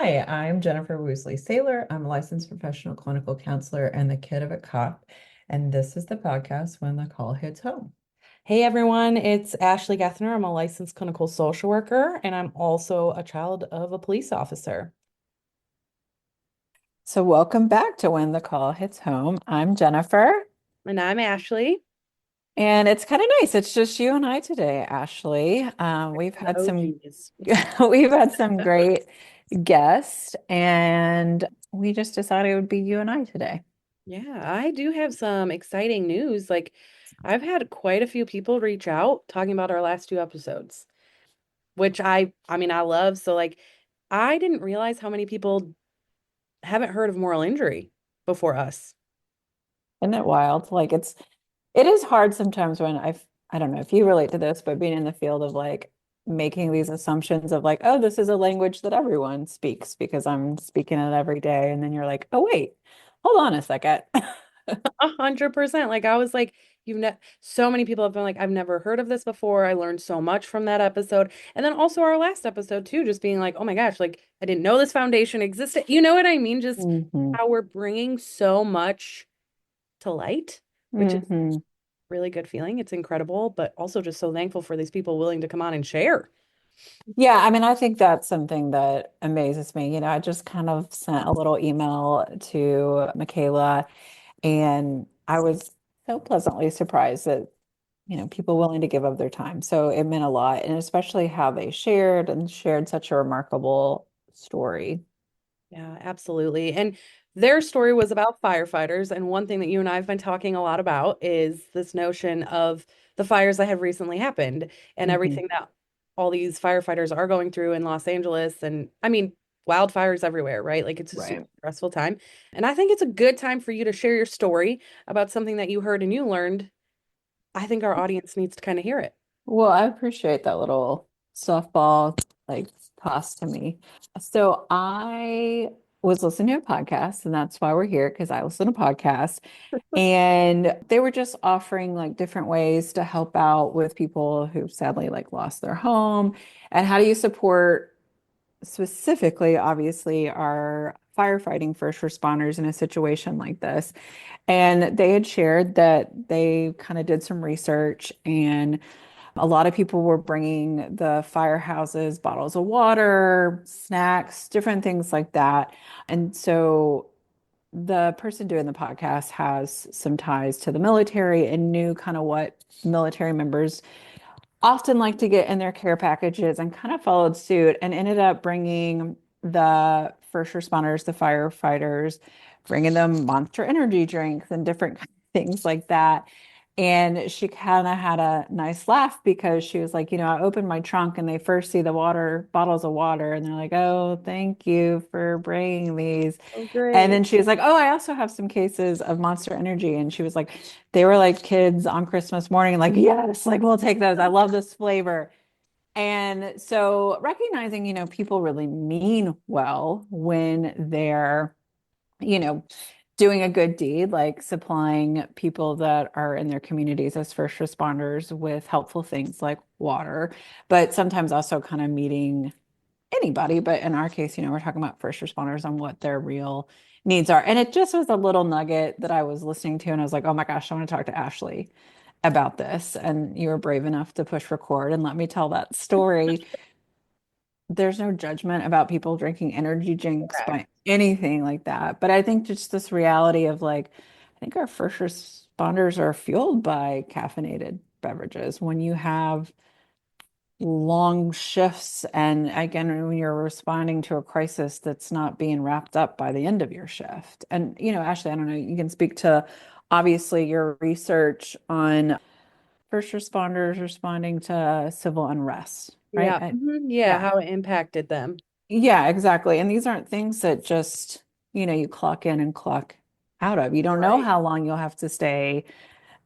Hi, I'm Jennifer Woosley Saylor. I'm a licensed professional clinical counselor and the kid of a cop. And this is the podcast When the Call Hits Home. Hey everyone, it's Ashlee Gethner. I'm a licensed clinical social worker and I'm also a child of a police officer. So, welcome back to When the Call Hits Home. I'm Jennifer, And I'm Ashlee. and it's kind of nice. It's just you and I today, Ashley. We've The had some OGs. we've had some great guests, and we just decided it would be you and I today. Yeah, I do have some exciting news. I've had quite a few people reach out talking about our last two episodes, which I love. I didn't realize how many people haven't heard of moral injury before us. Isn't it wild? It is hard sometimes when I don't know if you relate to this, but being in the field of like making these assumptions of like, oh, this is a language that everyone speaks because I'm speaking it every day. And then you're like, oh, wait, hold on a second. 100%. I was like, so many people have been like, I've never heard of this before. I learned so much from that episode. And then also our last episode too, just being like, oh my gosh, I didn't know this foundation existed. You know what I mean? Just Hmm. how we're bringing so much to light, which is Hmm. really good feeling. It's incredible, but also just so thankful for these people willing to come on and share. Yeah, I mean, I think that's something that amazes me. I just kind of sent a little email to Michaela, and I was so pleasantly surprised that people willing to give up their time. So it meant a lot, and especially how they shared such a remarkable story. Yeah, absolutely. And their story was about firefighters. And one thing that you and I have been talking a lot about is this notion of the fires that have recently happened and Hmm. everything that all these firefighters are going through in Los Angeles. And I mean, wildfires everywhere, right? Like it's a super Right. stressful time. And I think it's a good time for you to share your story about something that you heard and you learned. I think our audience needs to kind of hear it. Well, I appreciate that little softball like toss to me. So I was listening to a podcast, and that's why we're here because I listen to podcasts. And they were just offering like different ways to help out with people who sadly like lost their home. And how do you support specifically, obviously, our firefighting first responders in a situation like this? And they had shared that they kind of did some research, and a lot of people were bringing the firehouses, bottles of water, snacks, different things like that. And so the person doing the podcast has some ties to the military and knew kind of what military members often like to get in their care packages, and kind of followed suit and ended up bringing the first responders, the firefighters, bringing them Monster energy drinks and different things like that. And she kind of had a nice laugh because she was like, I opened my trunk and they first see the water, bottles of water, and they're like, oh, thank you for bringing these. Oh, And great. then she was like, oh, I also have some cases of Monster Energy. And she was like, they were like kids on Christmas morning, like, yes, like we'll take those. I love this flavor. And so recognizing, people really mean well when they're, you know, doing a good deed, like supplying people that are in their communities as first responders with helpful things like water, but sometimes also kind of meeting anybody, but in our case, we're talking about first responders on what their real needs are. And it just was a little nugget that I was listening to, and I was like, oh my gosh, I want to talk to Ashley about this. And you were brave enough to push record and let me tell that story. There's no judgment about people drinking energy drinks Correct. by anything like that. But I think just this reality of like, I think our first responders are fueled by caffeinated beverages. When you have long shifts, and again when you're responding to a crisis that's not being wrapped up by the end of your shift. And Ashley, I don't know, you can speak to obviously your research on first responders responding to civil unrest, right? Yeah. Yeah. Yeah, How it impacted them. yeah, exactly. And these aren't things that just you clock in and clock out of. You don't know Right. how long you'll have to stay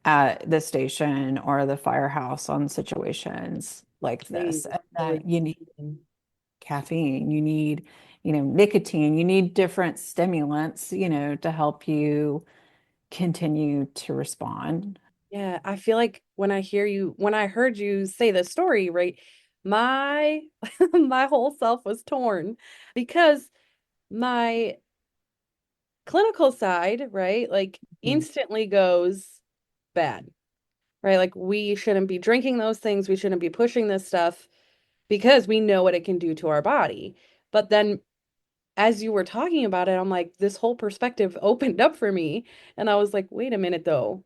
at the station or the firehouse on situations like They this. And really that you need do. caffeine, you need, nicotine, you need different stimulants, to help you continue to respond. Yeah, I feel like when I heard you say the story, right, my my whole self was torn because my clinical side, right, like Mhm. instantly goes bad, right? Like we shouldn't be drinking those things. We shouldn't be pushing this stuff because we know what it can do to our body. But then as you were talking about it, I'm like, this whole perspective opened up for me. And I was like, wait a minute, though.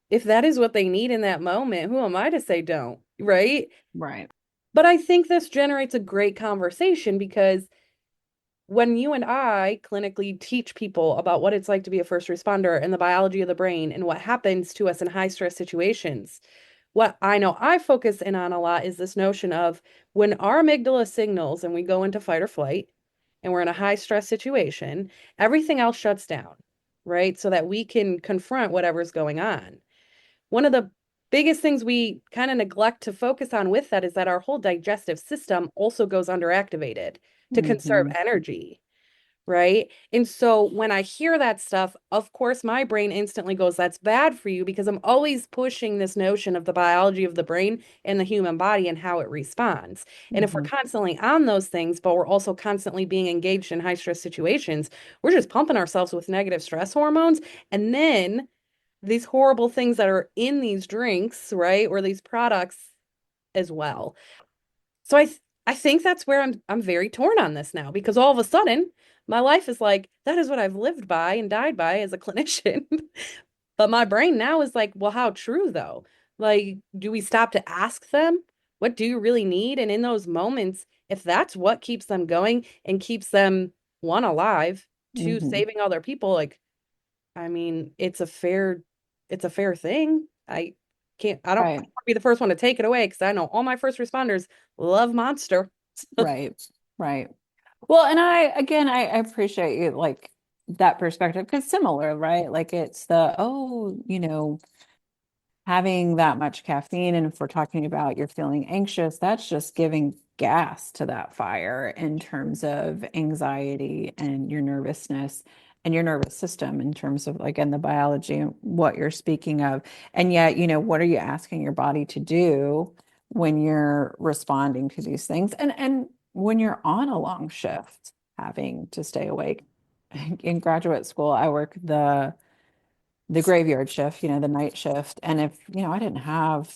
If that is what they need in that moment, who am I to say don't? Right. Right. But I think this generates a great conversation because when you and I clinically teach people about what it's like to be a first responder and the biology of the brain and what happens to us in high stress situations, what I know I focus in on a lot is this notion of when our amygdala signals and we go into fight or flight and we're in a high stress situation, everything else shuts down, right? So that we can confront whatever's going on. One of the biggest things we kind of neglect to focus on with that is that our whole digestive system also goes underactivated to conserve Hmm. energy, right? And so when I hear that stuff, of course, my brain instantly goes, that's bad for you because I'm always pushing this notion of the biology of the brain and the human body and how it responds. And if we're Hmm. constantly on those things, but we're also constantly being engaged in high stress situations, we're just pumping ourselves with negative stress hormones. And then these horrible things that are in these drinks, right, or these products as well. So I think that's where I'm very torn on this now because all of a sudden my life is like that is what I've lived by and died by as a clinician. But my brain now is like, well, how true though? Like, do we stop to ask them, what do you really need? And in those moments, if that's what keeps them going and keeps them one alive, two Hmm. saving other people, like I mean, it's a fair thing. I don't want Right. to be the first one to take it away because I know all my first responders love Monster. Right. Right. Well, and I appreciate you like that perspective because similar, right? Like it's the, oh, having that much caffeine, and if we're talking about you're feeling anxious, that's just giving gas to that fire in terms of anxiety and your nervousness and your nervous system in terms of again the biology and what you're speaking of. And yet, what are you asking your body to do when you're responding to these things? And when you're on a long shift, having to stay awake. In graduate school, I work the graveyard shift, the night shift. And if, I didn't have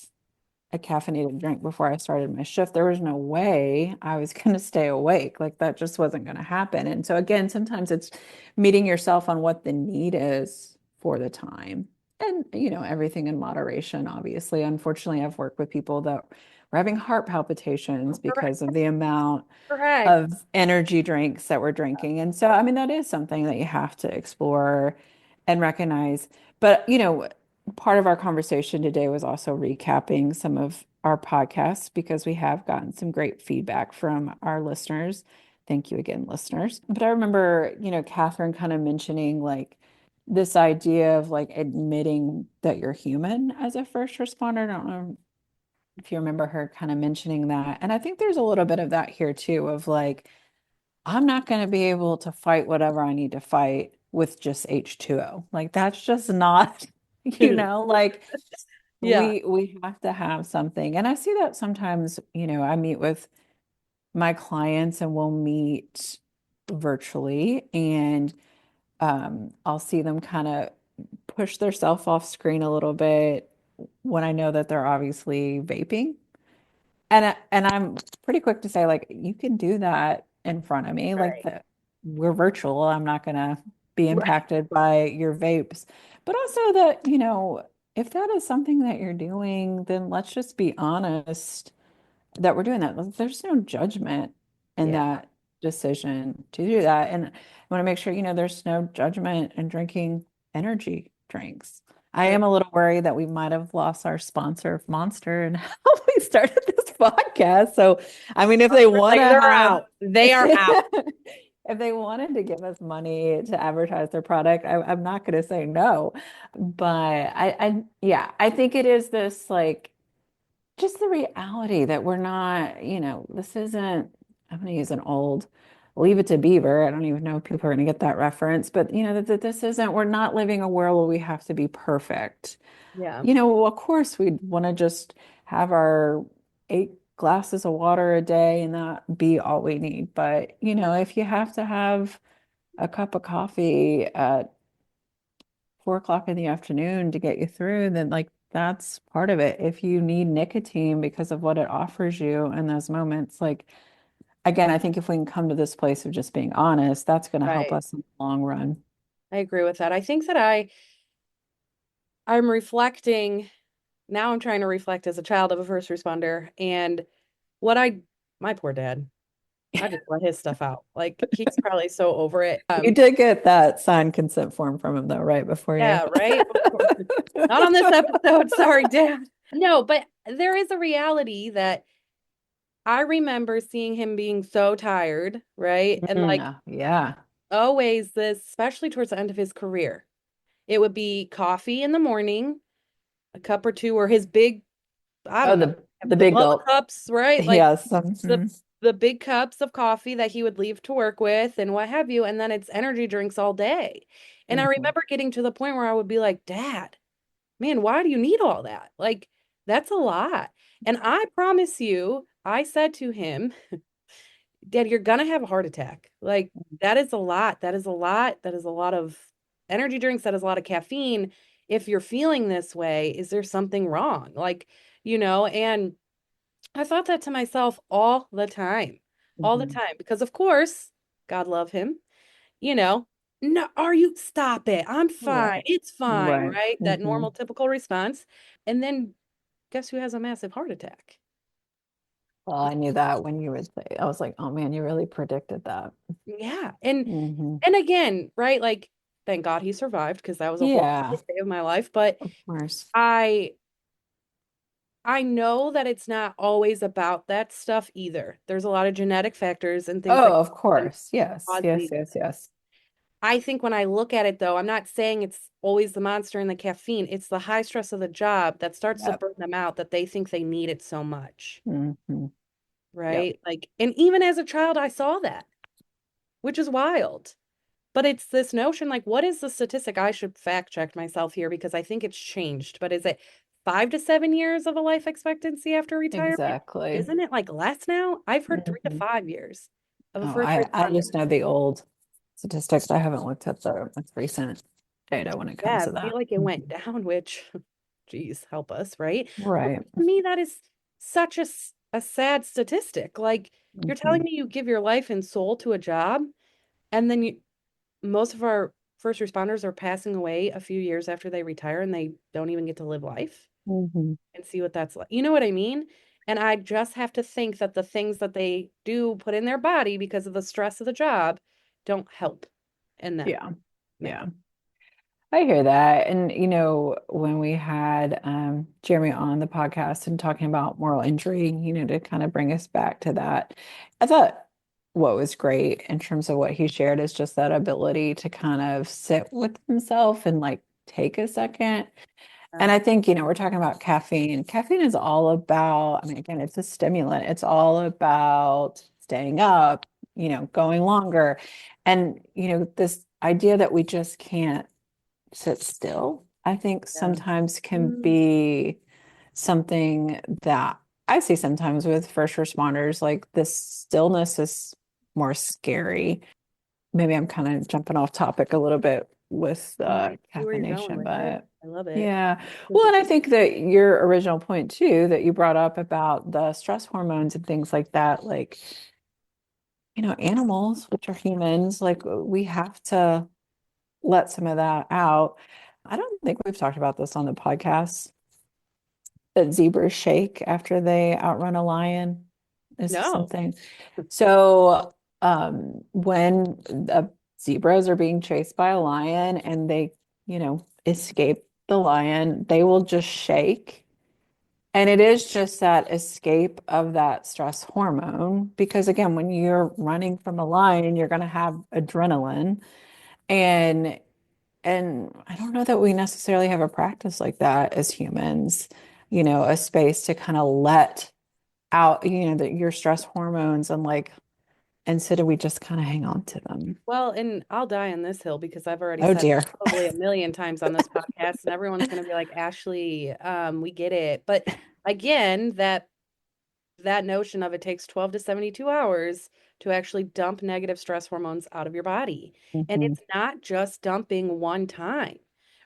a caffeinated drink before I started my shift, there was no way I was going to stay awake. Like that just wasn't going to happen. And so again, sometimes it's meeting yourself on what the need is for the time. And, everything in moderation, obviously. Unfortunately, I've worked with people that were having heart palpitations Correct. because of the amount Correct. of energy drinks that we're drinking. And so, I mean, that is something that you have to explore and recognize. But, part of our conversation today was also recapping some of our podcasts because we have gotten some great feedback from our listeners. Thank you again, listeners. But I remember, Catherine kind of mentioning like this idea of like admitting that you're human as a first responder. I don't know if you remember her kind of mentioning that. And I think there's a little bit of that here too, of like, I'm not going to be able to fight whatever I need to fight with just H2O. Like that's just not, like Yeah. we have to have something. And I see that sometimes, I meet with my clients and we'll meet virtually and I'll see them kind of push their self off screen a little bit when I know that they're obviously vaping. And I'm pretty quick to say, like, you can do that in front of me. Like Right. we're virtual. I'm not gonna be Right. impacted by your vapes. But also that, if that is something that you're doing, then let's just be honest that we're doing that. Like, there's no judgment in Yeah. that decision to do that. And I want to make sure, there's no judgment in drinking energy drinks. I Yeah. am a little worried that we might have lost our sponsor of Monster and how we started this podcast. So, I mean, if they want Like to they're have, out. They are out. if they wanted to give us money to advertise their product, I'm not going to say no. But yeah, I think it is this like, just the reality that we're not, this isn't, I'm going to use an old Leave It to Beaver. I don't even know if people are going to get that reference, but that this isn't, we're not living a world where we have to be perfect. Yeah. Of course we'd want to just have our 8 glasses of water a day and that be all we need. But, Yeah. if you have to have a cup of coffee at 4 o'clock in the afternoon to get you through, then like that's part of it. If you need nicotine because of what it offers you in those moments, like again, I think if we can come to this place of just being honest, that's going to help Right. us in the long run. I agree with that. I think that I'm reflecting now. I'm trying to reflect as a child of a first responder and what I my poor dad. I just let his stuff out. Like he's probably so over it. You did get that signed consent form from him though, right before you. Yeah, right. Not on this episode. Sorry, Dad. No, but there is a reality that I remember seeing him being so tired, right? And like Yeah. always this, especially towards the end of his career, it would be coffee in the morning, a cup or two, or his big, I Oh, don't know, the the big mug gulp. cups, right? Like Yes. the the big cups of coffee that he would leave to work with and what have you, and then it's energy drinks all day. And I Mhm. remember getting to the point where I would be like, Dad, man, why do you need all that? Like, that's a lot. And I promise you, I said to him, Dad, you're gonna have a heart attack. Like, that is a lot. That is a lot. That is a lot of energy drinks. That is a lot of caffeine. If you're feeling this way, is there something wrong? Like, and I thought that to myself all the Mhm. time, because of course, God love him, you know, no, are you stop it? I'm fine. Right. It's fine, Right. right? That Hmm. normal, typical response. And then guess who has a massive heart attack? Well, I knew that when you would say, I was like, oh man, you really predicted that. Yeah. And Hmm. and again, right? Like, thank God he survived because that was a horrible Yeah, day of my life. But of course. I I know that it's not always about that stuff either. There's a lot of genetic factors and things like Oh, of that course. Yes, cause yes, these. yes, yes. I think when I look at it though, I'm not saying it's always the monster and the caffeine. It's the high stress of the job that starts to Yep. burn them out that they think they need it so much. Hmm. Yep. Right? Like, and even as a child, I saw that, which is wild. But it's this notion like, what is the statistic? I should fact check myself here because I think it's changed. But is it 5 to 7 years of a life expectancy after retirement? Exactly. Isn't it like less now? I've heard 3 to 5 years of a Oh, first I responder. just know the old statistics. I haven't looked at the most recent data when it comes Yeah, to I feel that. like it went Mhm. down, which, geez, help us, right? But Right. to me, that is such a sad statistic. Like, you're telling Hmm. me you give your life and soul to a job, and then most of our first responders are passing away a few years after they retire and they don't even get to live life Hmm. and see what that's like. You know what I mean? And I just have to think that the things that they do put in their body because of the stress of the job don't help in that Yeah. manner. Yeah. I hear that. And, when we had Jeremy on the podcast and talking about moral injury, to kind of bring us back to that, I thought what was great in terms of what he shared is just that ability to kind of sit with himself and like take a second. Yeah. And I think, we're talking about caffeine. Caffeine is all about, I mean, again, it's a stimulant. It's all about staying up, going longer. And, this idea that we just can't sit still, I think Yeah. sometimes can Mm, be something that I see sometimes with first responders. Like this stillness is more scary. Maybe I'm kind of jumping off topic a little bit with no, I see where you're going caffeination, with it. but I love it. yeah. This Well, is and I think that your original point too, that you brought up about the stress hormones and things like that, like, animals, which are humans, like we have to let some of that out. I don't think we've talked about this on the podcast, that zebras shake after they outrun a lion. This is no. something. So, when the zebras are being chased by a lion and they, escape the lion, they will just shake. And it is just that escape of that stress hormone. Because again, when you're running from a lion, you're going to have adrenaline. And I don't know that we necessarily have a practice like that as humans, a space to kind of let out, your stress hormones and like, instead of we just kind of hang on to them. Well, and I'll die on this hill because I've already Oh said it dear. probably a million times on this podcast, and everyone's going to be like, Ashlee, we get it. But again, that that notion of it takes 12 to 72 hours to actually dump negative stress hormones out of your body. And Hmm. it's not just dumping one time,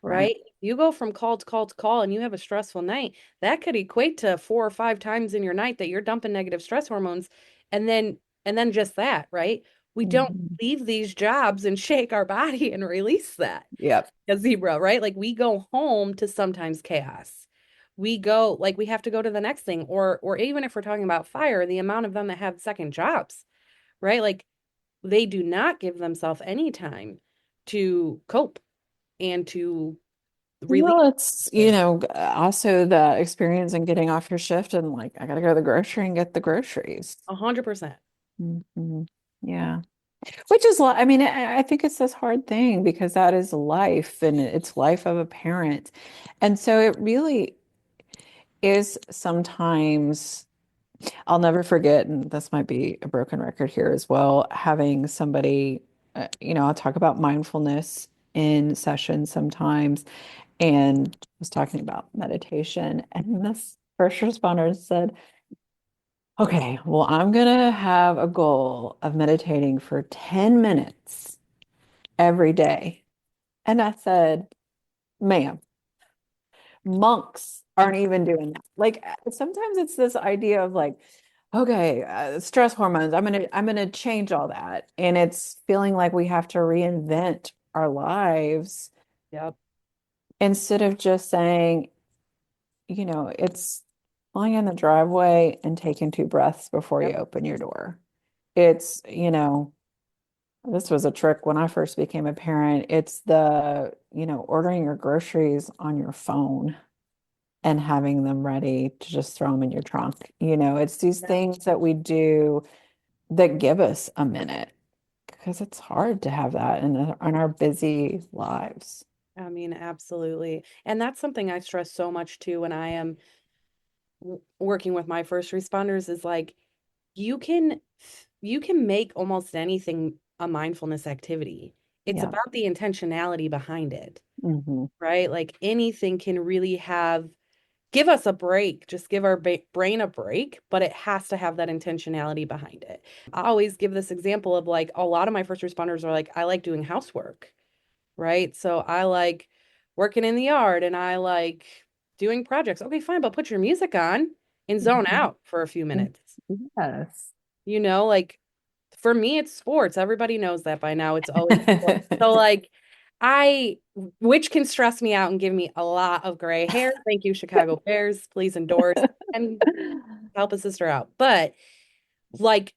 Right. right? You go from call to call to call and you have a stressful night, that could equate to 4 or 5 times in your night that you're dumping negative stress hormones. And then just that, right? We don't Hmm. leave these jobs and shake our body and release that. Yep. A zebra, right? Like we go home to sometimes chaos. We go like we have to go to the next thing, or even if we're talking about fire, the amount of them that have second jobs, right? Like they do not give themselves any time to cope and to release Well, it's, it. also the experience in getting off your shift and like, I gotta go to the grocery and get the groceries. 100%. Hmm. Yeah. Which is, I mean, I think it's this hard thing because that is life and it's life of a parent. And so it really is sometimes, I'll never forget, and this might be a broken record here as well, having somebody, I'll talk about mindfulness in sessions sometimes, and was talking about meditation. And this first responder said, okay, well, I'm gonna have a goal of meditating for 10 minutes every day. And I said, ma'am, monks aren't even doing that. Like sometimes it's this idea of like, okay, stress hormones, I'm gonna change all that. And it's feeling like we have to reinvent our lives Yep. instead of just saying, it's pulling in the driveway and taking 2 breaths before you Yep. open your door. It's, this was a trick when I first became a parent. It's the, ordering your groceries on your phone and having them ready to just throw them in your trunk. It's these Yeah. things that we do that give us a minute because it's hard to have that in our busy lives. I mean, absolutely. And that's something I stress so much too when I am working with my first responders is like you can you can make almost anything a mindfulness activity. It's Yeah. about the intentionality behind it, Hmm. right? Like anything can really give us a break, just give our brain a break, but it has to have that intentionality behind it. I always give this example of like a lot of my first responders are like, I like doing housework, right? So I like working in the yard and I like doing projects. Okay, fine, but put your music on and zone Hmm. out for a few minutes. Yes. Like for me, it's sports. Everybody knows that by now. It's always sports. So like which can stress me out and give me a lot of gray hair. Thank you, Chicago Bears. Please endorse and help a sister out. But like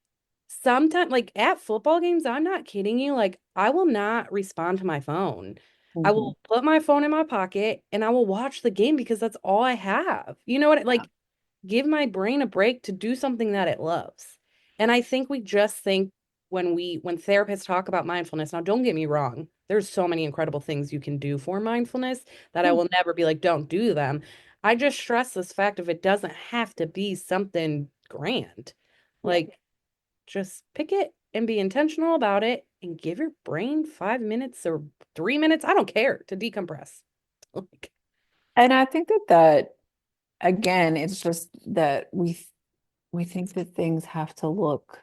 sometimes, like at football games, I'm not kidding you. Like I will not respond to my phone. I Hmm. will put my phone in my pocket and I will watch the game because that's all I have. You know what? Yeah. Like give my brain a break to do something that it loves. And I think we just think when therapists talk about mindfulness, now don't get me wrong, there's so many incredible things you can do for mindfulness that I will never be like, don't do them. I just stress this fact of it doesn't have to be something grand. Yeah. Like just pick it and be intentional about it and give your brain 5 minutes or 3 minutes, I don't care, to decompress. Like, And I think that again, it's just that we think that things have to look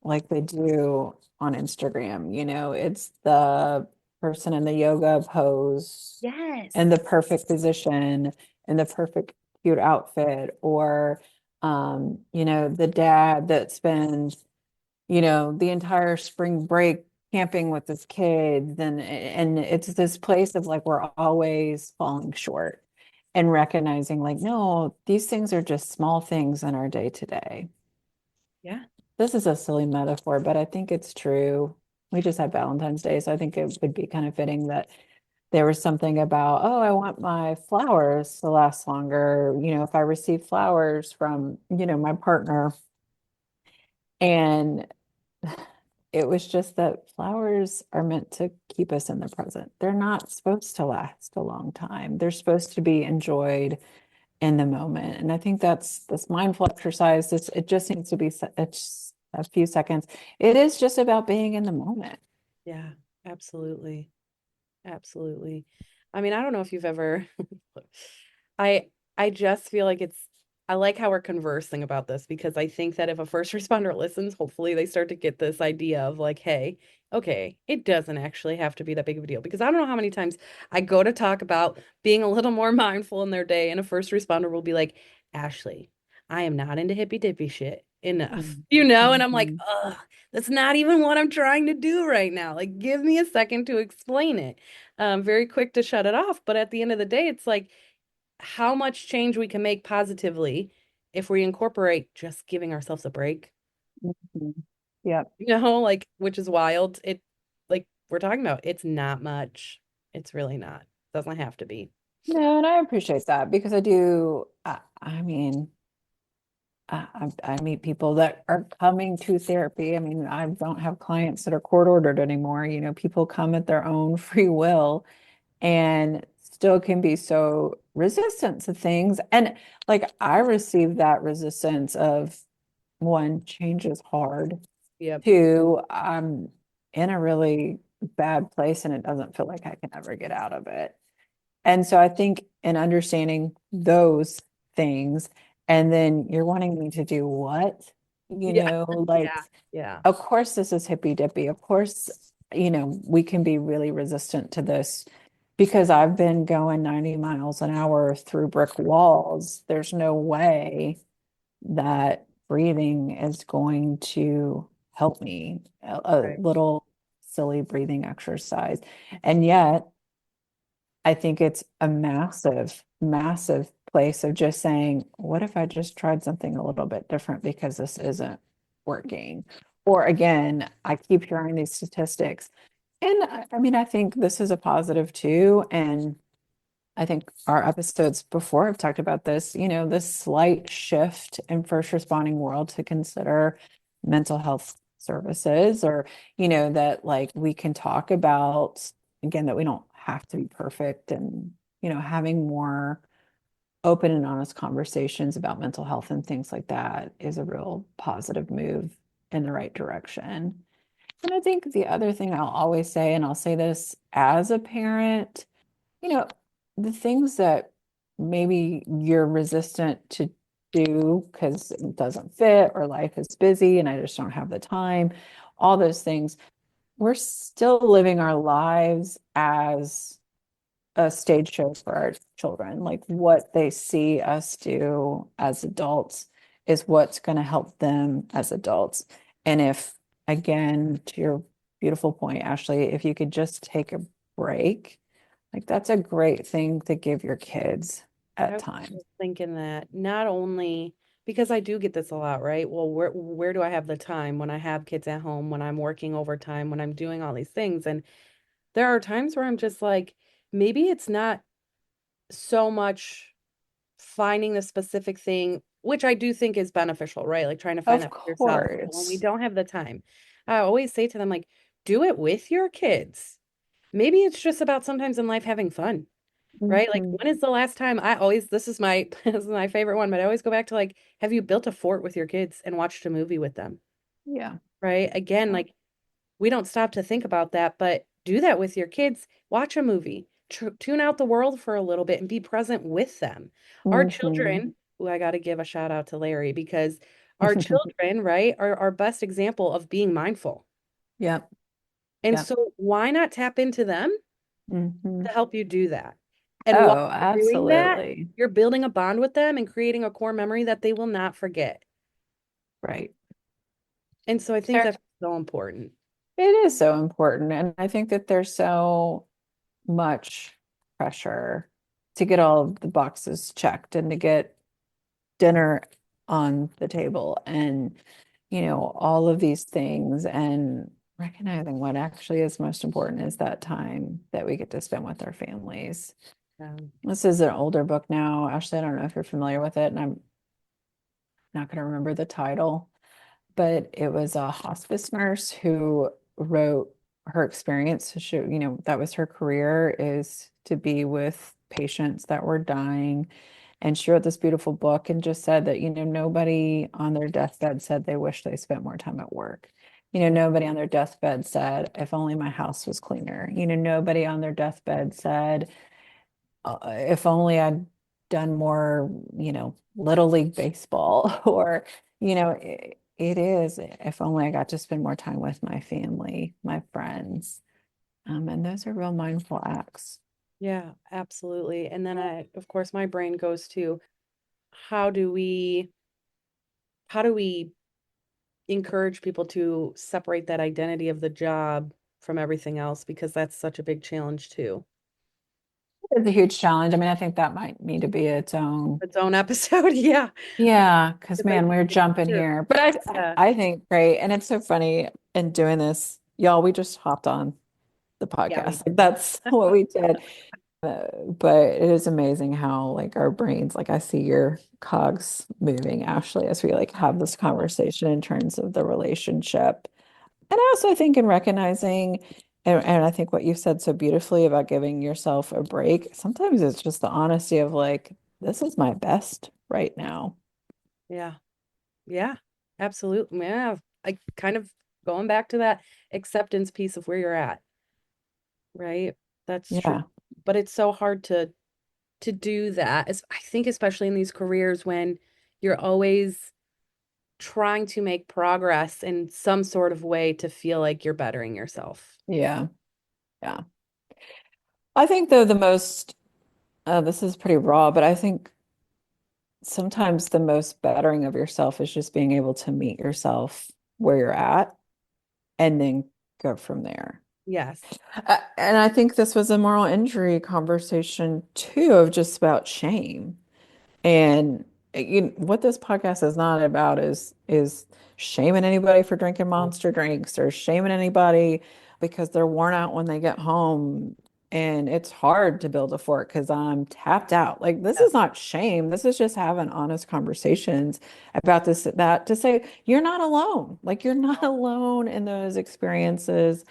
like they do on Instagram. It's the person in the yoga pose and yes. the perfect position and the perfect cute outfit, or the dad that spends, the entire spring break camping with his kids, and it's this place of like we're always falling short and recognizing like, no, these things are just small things in our day to day. Yeah. This is a silly metaphor, but I think it's true. We just had Valentine's Day, so I think it would be kind of fitting that there was something about, oh, I want my flowers to last longer. If I receive flowers from, my partner, and it was just that flowers are meant to keep us in the present. They're not supposed to last a long time. They're supposed to be enjoyed in the moment. And I think that's this mindful exercise. It just needs to be it's a few seconds. It is just about being in the moment. Yeah, absolutely. Absolutely. I mean, I don't know if you've ever I I just feel like I like how we're conversing about this because I think that if a first responder listens, hopefully they start to get this idea of like, hey, okay, it doesn't actually have to be that big of a deal. Because I don't know how many times I go to talk about being a little more mindful in their day, and a first responder will be like, Ashlee, I am not into hippy dippy shit enough, and I'm like, Mhm. ugh, that's not even what I'm trying to do right now. Like, give me a second to explain it. Very quick to shut it off. But at the end of the day, it's like, how much change we can make positively if we incorporate just giving ourselves a break, Mhm. Yep. like, which is wild. Like we're talking about, it's not much. It's really not. Doesn't have to be. No, and I appreciate that because I do. I mean, I meet people that are coming to therapy. I mean, I don't have clients that are court ordered anymore. People come at their own free will and still can be so resistant to things. And like I received that resistance of one, change is hard. Yep. Two, I'm in a really bad place and it doesn't feel like I can ever get out of it. And so I think in understanding those things, and then you're wanting me to do what? Yeah. Like, Yeah. Yeah. of course, this is hippy dippy. Of course, we can be really resistant to this because I've been going 90 miles an hour through brick walls. There's no way that breathing is going to help me. A Right. little silly breathing exercise. And yet, I think it's a massive, massive place of just saying, what if I just tried something a little bit different because this isn't working? Or again, I keep hearing these statistics. And I mean, I think this is a positive too. And I think our episodes before have talked about this, this slight shift in first responding world to consider mental health services or, that like we can talk about, again, that we don't have to be perfect and, having more open and honest conversations about mental health and things like that is a real positive move in the right direction. And I think the other thing I'll always say, and I'll say this as a parent, you know, the things that maybe you're resistant to do because it doesn't fit or life is busy and I just don't have the time, all those things, we're still living our lives as a stage show for our children. Like what they see us do as adults is what's going to help them as adults. And if, again, to your beautiful point, Ashlee, if you could just take a break, like that's a great thing to give your kids I at was times. just thinking that not only because I do get this a lot, right? Well, where do I have the time when I have kids at home, when I'm working overtime, when I'm doing all these things? And there are times where I'm just like, maybe it's not so much finding the specific thing, which I do think is beneficial, right? Like trying to find Of that for yourself. But when we course. don't have the time, I always say to them, like, do it with your kids. Maybe it's just about sometimes in life having fun, right? Like, Mhm. when is the last time I always, this is my, this is my favorite one, but I always go back to like, have you built a fort with your kids and watched a movie with them, Yeah. right? Again, Yeah. like, we don't stop to think about that, but do that with your kids. Watch a movie, tune out the world for a little bit and be present with them. Our Mhm. children, who I got to give a shout out to Larry because our children, right, are our best example of being mindful. Yep. And Yep. so why not tap into them Hmm. to help you do that? And while Oh, you're doing that, absolutely. you're building a bond with them and creating a core memory that they will not forget. Right. And so I think There, that's so important. it is so important. And I think that there's so much pressure to get all of the boxes checked and to get dinner on the table and, all of these things and recognizing what actually is most important is that time that we get to spend with our families. This is an older book now. Actually, I don't know if you're familiar with it, and I'm not going to remember the title, but it was a hospice nurse who wrote her experience to show, that was her career is to be with patients that were dying. And she wrote this beautiful book and just said that, nobody on their deathbed said they wish they spent more time at work. Nobody on their deathbed said, if only my house was cleaner. Nobody on their deathbed said, if only I'd done more, little league baseball or, it is, if only I got to spend more time with my family, my friends. And those are real mindful acts. Yeah, absolutely. And then of course, my brain goes to how do we, how do we encourage people to separate that identity of the job from everything else? Because that's such a big challenge too. It's a huge challenge. I mean, I think that might need to be its own. Its own episode. Yeah. Yeah, because Because I man, we're think it's jumping true. here. But Yeah. I think great. And it's so funny in doing this. Y'all, we just hopped on the Yeah, we podcast. Like did. that's what we did. But it is amazing how like our brains, like I see your cogs moving, Ashley, as we like have this conversation in terms of the relationship. And I also think in recognizing, and I think what you said so beautifully about giving yourself a break, sometimes it's just the honesty of like, this is my best right now. Yeah. Yeah. Absolutely. Yeah. I kind of going back to that acceptance piece of where you're at, right? That's true. Yeah. But it's so hard to do that. I think especially in these careers when you're always trying to make progress in some sort of way to feel like you're bettering yourself. Yeah. Yeah. I think though the most, this is pretty raw, but I think sometimes the most bettering of yourself is just being able to meet yourself where you're at and then go from there. Yes. And I think this was a moral injury conversation too, of just about shame. And what this podcast is not about is shaming anybody for drinking monster drinks or shaming anybody because they're worn out when they get home. And it's hard to build a fort because I'm tapped out. Like this Yes. is not shame. This is just having honest conversations about this, that to say you're not alone. Like you're not alone in those experiences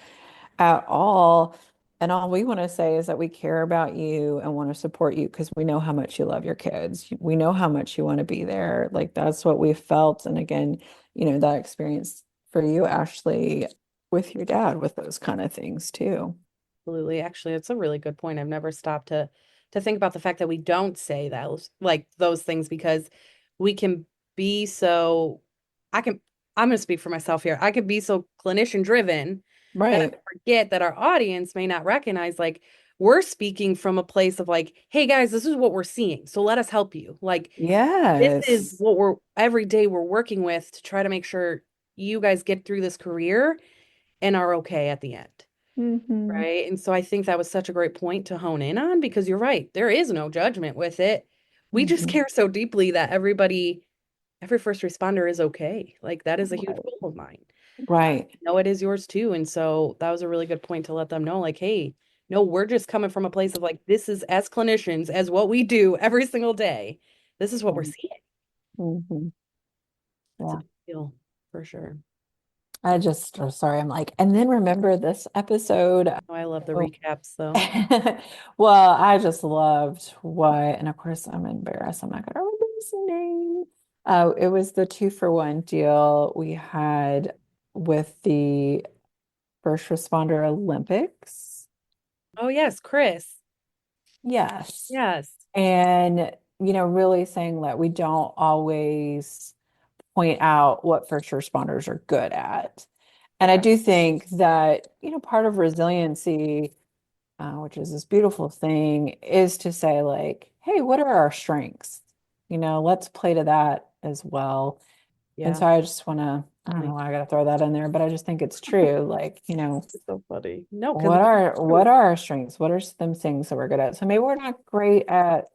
at all. And all we want to say is that we care about you and want to support you because we know how much you love your kids. We know how much you want to be there. Like that's what we felt. And again, that experience for you, Ashley, with your dad, with those kind of things too. Absolutely. Actually, it's a really good point. I've never stopped to think about the fact that we don't say those like those things because we can be so I can I'm going to speak for myself here. I can be so clinician driven that I Right. forget that our audience may not recognize like we're speaking from a place of like, hey guys, this is what we're seeing. So let us help you. Like this is Yes. what we're every day we're working with to try to make sure you guys get through this career and are okay at the end. Hmm. Right. And so I think that was such a great point to hone in on because you're right. There is no judgment with it. We just Hmm. care so deeply that every first responder is okay. Like that is a huge Right. goal of mine. Right. No, it is yours too. And so that was a really good point to let them know, like, hey, no, we're just coming from a place of like, this is as clinicians, as what we do every single day. This is what we're seeing. Mm-hmm. That's a Yeah. big deal for sure. I just, oh, sorry, I'm like, and then remember this episode. Oh, I love the Oh, recaps though. well, I just loved what, and of course, I'm embarrassed. I'm not going to remember his name. It was the 2-for-1 deal we had with the first responder Olympics. Oh, yes, Chris. Yes. Yes. And, really saying that we don't always point out what first responders are good at. And I Yeah. do think that, part of resiliency, which is this beautiful thing, is to say, like, hey, what are our strengths? Let's play to that as well. And Yeah. so I just want to, I don't know Like, why I got to throw that in there, but I just think it's true. Like, it's so funny. No, because what it's are true. what are our strengths? What are some things that we're good at? So maybe we're not great at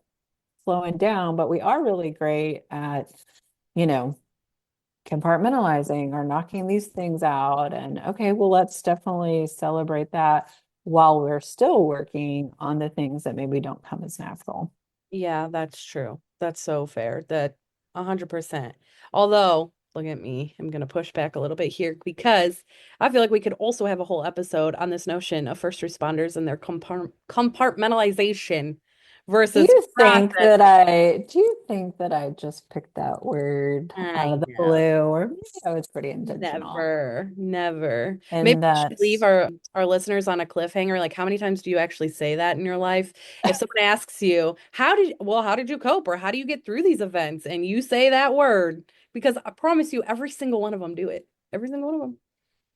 slowing down, but we are really great at, you know, compartmentalizing or knocking these things out. And okay, well, let's definitely celebrate that while we're still working on the things that maybe don't come as natural. Yeah, that's true. That's so fair. That 100%. Although, look at me, I'm going to push back a little bit here because I feel like we could also have a whole episode on this notion of first responders and their compartmentalization versus process. Do you think that I just picked that word out I of the know. blue, or maybe I was pretty intentional? Never, never. Maybe And we should leave that's, our listeners on a cliffhanger. Like, how many times do you actually say that in your life? If someone asks you, how did you cope, or how do you get through these events? And you say that word, because I promise you, every single one of them do it. Every single one of them.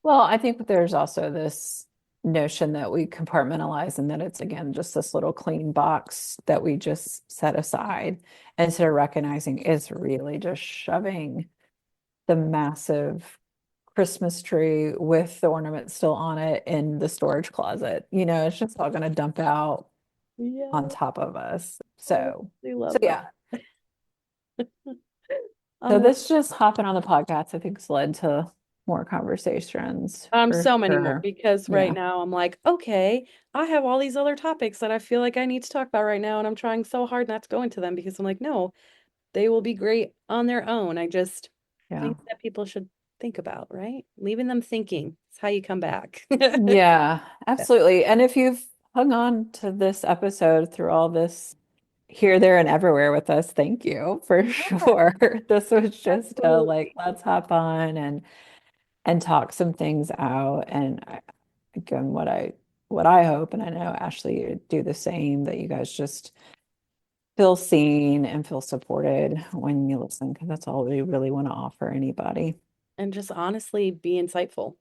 well, I think there's also this notion that we compartmentalize and that it's again just this little clean box that we just set aside instead of recognizing it's really just shoving the massive Christmas tree with the ornament still on it in the storage closet. It's just all going to dump out on Yeah, top of us. I really So love that. yeah. So I'm this just hopping on the podcast, I think, has led to more conversations for so many more sure. because right Yeah. now I'm like, okay, I have all these other topics that I feel like I need to talk about right now, and I'm trying so hard not to go into them because I'm like, no, they will be great on their own. I just Yeah. think that people should think about, right? Leaving them thinking. It's how you come back. Yeah, absolutely. And if you've hung on to this episode through all this here, there, and everywhere with us, thank you for sure. This was just like Absolutely. let's hop on and talk some things out. And again, what I hope, and I know Ashley, you do the same, that you guys just feel seen and feel supported when you listen, because that's all we really want to offer anybody. And just honestly be insightful.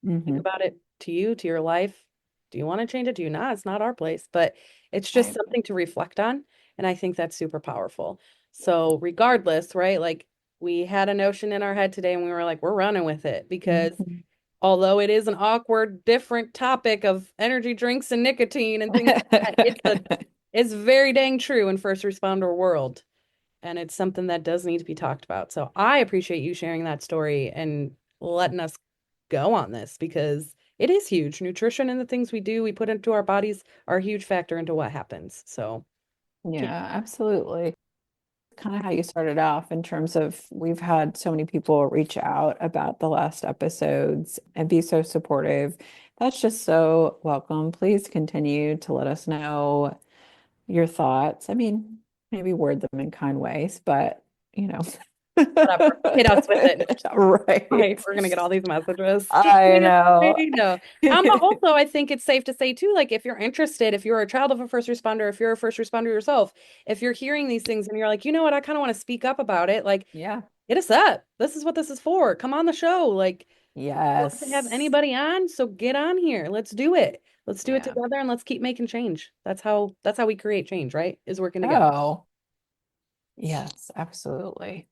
Think Hmm. about it to you, to your life. Do you want to change it? Do you not? It's not our place, but it's just Right. something to reflect on. And I think that's super powerful. So, regardless, right? Like we had a notion in our head today and we were like, we're running with it because Mhm. although it is an awkward, different topic of energy drinks and nicotine and things like that, it's very dang true in first responder world. And it's something that does need to be talked about. So I appreciate you sharing that story and letting us go on this because it is huge. Nutrition and the things we put into our bodies are a huge factor into what happens. So can't Yeah, absolutely. Kind of how you started off in terms of we've had so many people reach out about the last episodes and be so supportive. That's just so welcome. Please continue to let us know your thoughts. I mean, maybe word them in kind ways, but you know. whatever. Hit us with it. Right, Right. we're gonna get all these messages. Just I know. no. But also, I think it's safe to say too, like if you're interested, if you're a child of a first responder, if you're a first responder yourself, if you're hearing these things and you're like, you know what, I kind of want to speak up about it, like Yeah. hit us up. This is what this is for. Come on the show. Like, we'd love to have Yes. anybody on, so get on here. Let's do it. Let's do it Yeah. together and let's keep making change. That's how we create change, right? Is working together. Oh, yes, absolutely.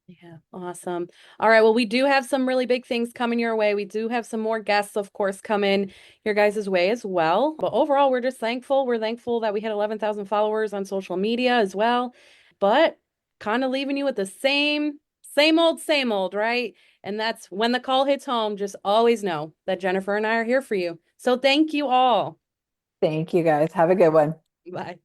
Yeah, awesome. All right. Well, we do have some really big things coming your way. We do have some more guests, of course, coming your guys' way as well. But overall, we're just thankful. We're thankful that we had 11,000 followers on social media as well. But kind of leaving you with the same old, right? And that's when the call hits home, just always know that Jennifer and I are here for you. So thank you all. Thank you guys. Have a good one. Bye.